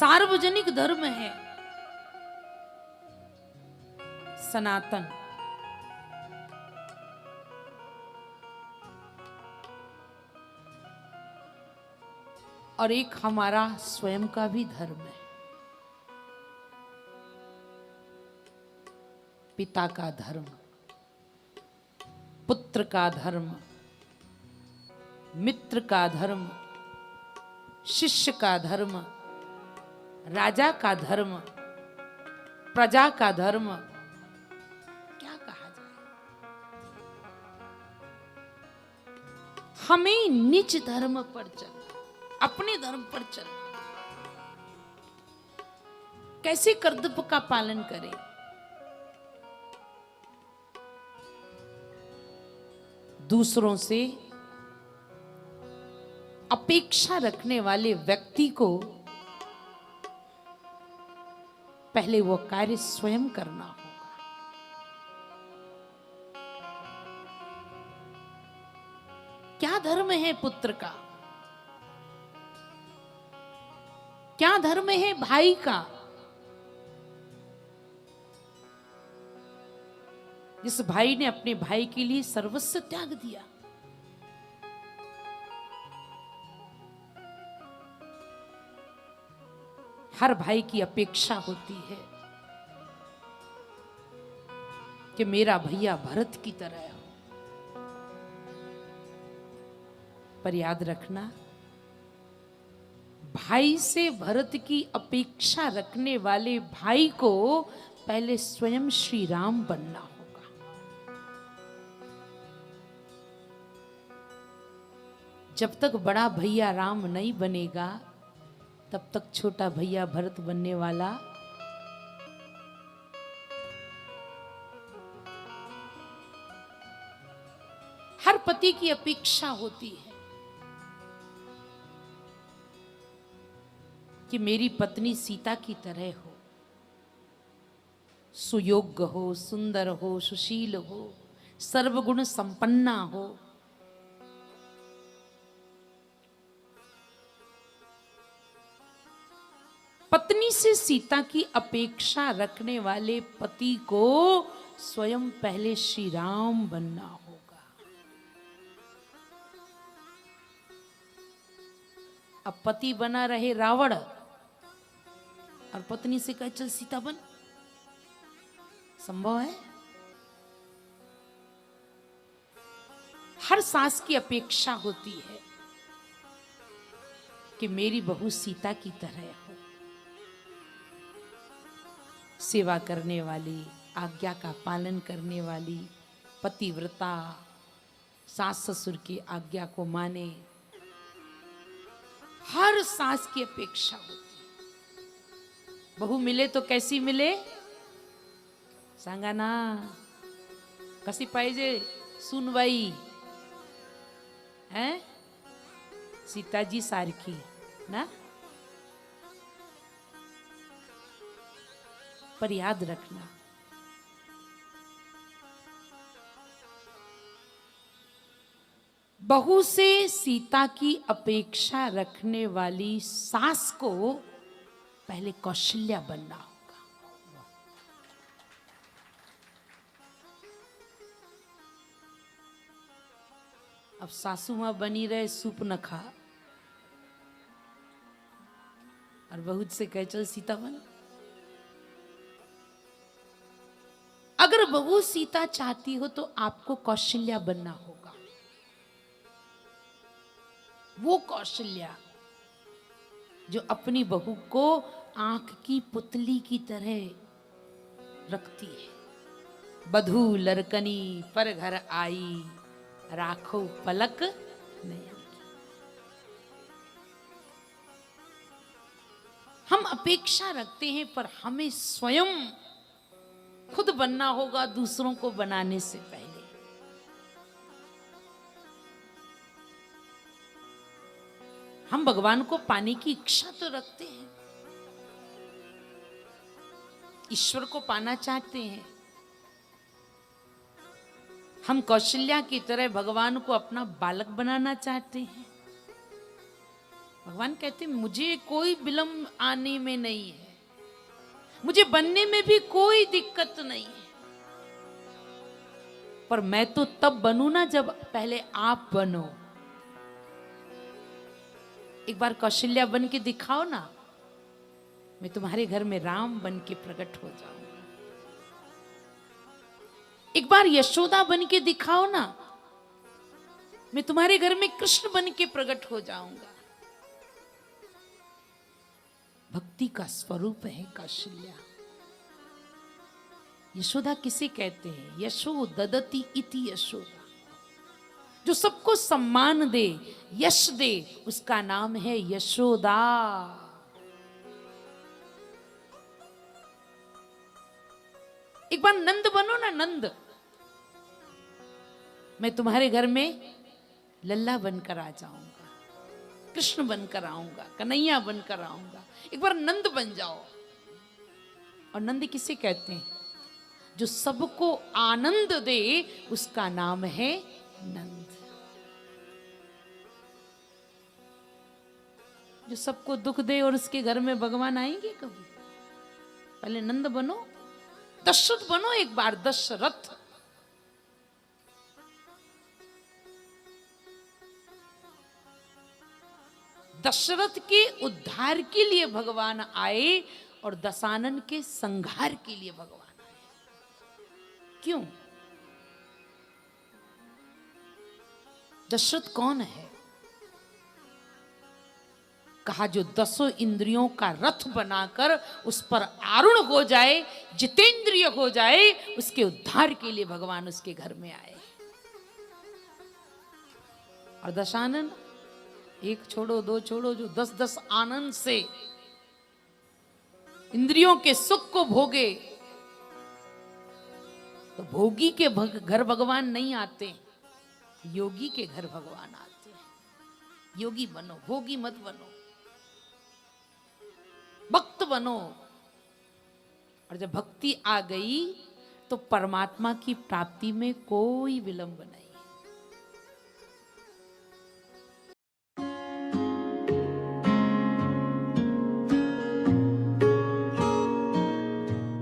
सार्वजनिक धर्म है सनातन। और एक हमारा स्वयं का भी धर्म है, पिता का धर्म, पुत्र का धर्म, मित्र का धर्म, शिष्य का धर्म, राजा का धर्म, प्रजा का धर्म। क्या कहा जाए? हमें निज धर्म पर चलना, अपने धर्म पर चलना। कैसे कर्तव्य का पालन करें? दूसरों से अपेक्षा रखने वाले व्यक्ति को पहले वो कार्य स्वयं करना होगा। क्या धर्म है पुत्र का? क्या धर्म है भाई का? जिस भाई ने अपने भाई के लिए सर्वस्व त्याग दिया, हर भाई की अपेक्षा होती है कि मेरा भैया भरत की तरह हो। पर याद रखना, भाई से भरत की अपेक्षा रखने वाले भाई को पहले स्वयं श्री राम बनना होगा। जब तक बड़ा भैया राम नहीं बनेगा तब तक छोटा भैया भरत बनने वाला हर पति की अपेक्षा होती है कि मेरी पत्नी सीता की तरह हो, सुयोग्य हो, सुंदर हो, सुशील हो, सर्वगुण संपन्ना हो। पत्नी से सीता की अपेक्षा रखने वाले पति को स्वयं पहले श्री राम बनना होगा। अब पति बना रहे रावण और पत्नी से कहे चल सीता बन, संभव है? हर सास की अपेक्षा होती है कि मेरी बहू सीता की तरह हो, सेवा करने वाली, आज्ञा का पालन करने वाली, पतिव्रता, सास ससुर की आज्ञा को माने। हर सास की अपेक्षा होती है। बहू मिले तो कैसी मिले? सांगा ना, कसी पाहिजे सुनबाई हैं? सीताजी सारखी ना। पर याद रखना, बहू से सीता की अपेक्षा रखने वाली सास को पहले कौशल्या बनना होगा। अब सासू मां बनी रहे सूप न खा और बहू से कहे चल सीता बन। अगर बहू सीता चाहती हो तो आपको कौशल्या बनना होगा। वो कौशल्या जो अपनी बहू को आंख की पुतली की तरह रखती है। बधू लरकनी पर घर आई, राखो पलक नहीं। हम अपेक्षा रखते हैं पर हमें स्वयं खुद बनना होगा दूसरों को बनाने से पहले। हम भगवान को पाने की इच्छा तो रखते हैं, ईश्वर को पाना चाहते हैं। हम कौशल्या की तरह भगवान को अपना बालक बनाना चाहते हैं भगवान कहते मुझे कोई विलंब आने में नहीं है, मुझे बनने में भी कोई दिक्कत नहीं है, पर मैं तो तब बनूं ना जब पहले आप बनो। एक बार कौशल्या बन के दिखाओ ना, मैं तुम्हारे घर में राम बन के प्रकट हो जाऊंगा। एक बार यशोदा बन के दिखाओ ना, मैं तुम्हारे घर में कृष्ण बन के प्रकट हो जाऊंगा। भक्ति का स्वरूप है कौशल्या। यशोदा किसे कहते हैं? यशो ददति इति यशोदा, जो सबको सम्मान दे, यश दे, उसका नाम है यशोदा। एक बार नंद बनो ना, नंद। मैं तुम्हारे घर में लल्ला बनकर आ जाऊंगा, कृष्ण बनकर आऊंगा, कन्हैया बनकर आऊंगा। एक बार नंद बन जाओ। और नंद किसे कहते हैं? जो सबको आनंद दे, उसका नाम है नंद। जो सबको दुख दे और उसके घर में भगवान आएंगे कभी? पहले नंद बनो, दशरथ बनो एक बार, दशरथ। दशरथ के उद्धार के लिए भगवान आए और दशानन के संहार के लिए भगवान आए। क्यों? दशरथ कौन है? कहा जो 10 इंद्रियों का रथ बनाकर उस पर आरूढ़ हो जाए, जितेंद्रिय हो जाए, उसके उद्धार के लिए भगवान उसके घर में आए। और दशानन, एक छोड़ो दो छोड़ो, जो 10-10 आनंद से इंद्रियों के सुख को भोगे, तो भोगी के घर भगवान नहीं आते, योगी के घर भगवान आते हैं। योगी बनो, भोगी मत बनो, भक्त बनो। और जब भक्ति आ गई तो परमात्मा की प्राप्ति में कोई विलंब नहीं।